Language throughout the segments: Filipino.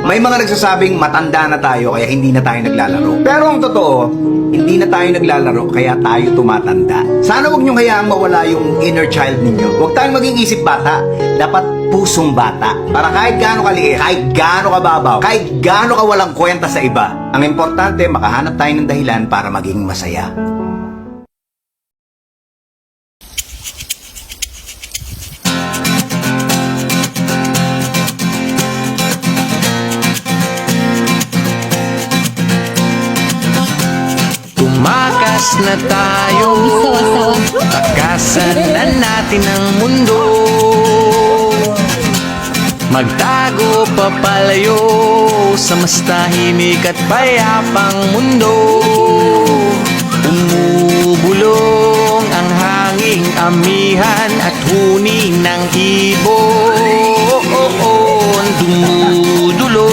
May mga nagsasabing matanda na tayo kaya hindi na tayo naglalaro. Pero ang totoo, hindi na tayo naglalaro kaya tayo tumatanda. Sana huwag niyong hayaang mawala yung inner child ninyo. Huwag tayong maging isip bata. Dapat pusong bata. Para kahit gaano kaliit, kahit gaano kababaw, kahit gaano ka walang kwenta sa iba. Ang importante, makahanap tayo ng dahilan para maging masaya. Tumakas na tayo, takasan na natin ang mundo. Magtago papalayo sa mas tahimik at payapang mundo. Umubulong ang hanging amihan at huni ng ibon. Dumudulog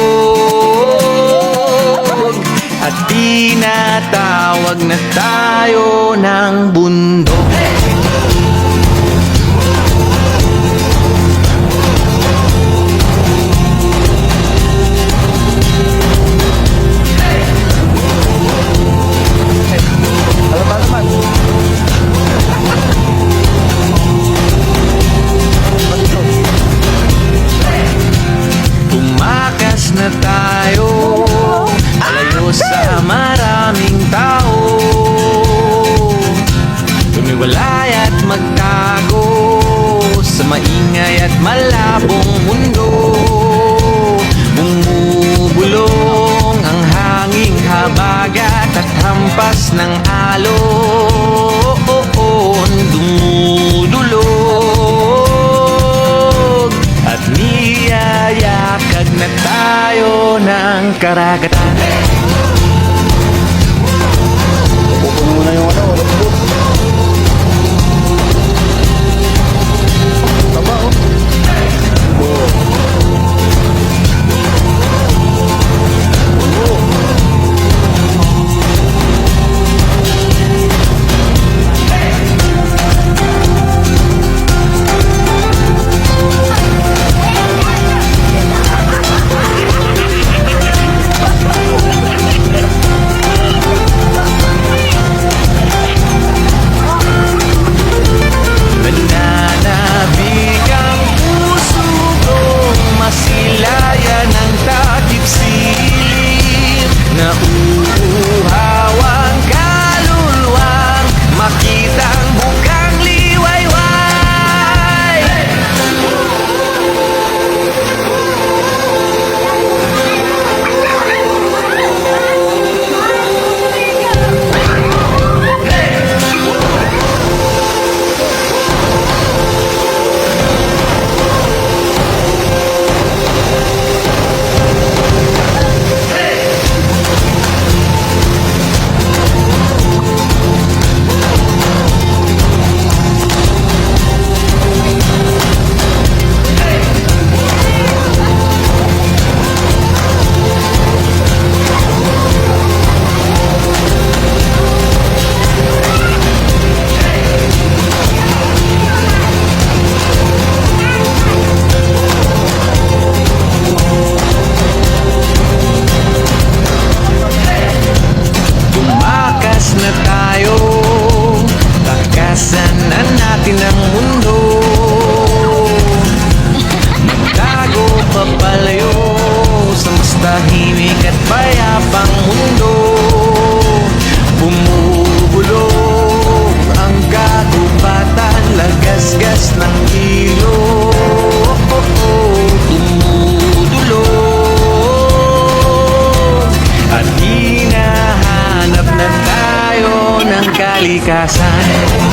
at tinatawag na tayo ng bundok. Tumakas na tayo, malayo sa maraming tao. Tumiwalay at magtago sa maingay at malabong mundo. Bumubulong ang hanging habagat at hampas ng alon. Dumudulog at niyayakag na tayo ng karagatan. Pupuno mo na yung ano, taba oh. Nananabik ang puso kong masilayan ng takip silim. Nauuhaw ang kaluluwang makitang bukang liwayway. Tumakas na tayo, takasan na natin ang mundo. Magtago papalayo sa mas tahimik at payapang mundo. Bumubulong ang kagubatan, lagasgas ng ilog. Dumudulog at hinahanap na tayo ng kalikasan.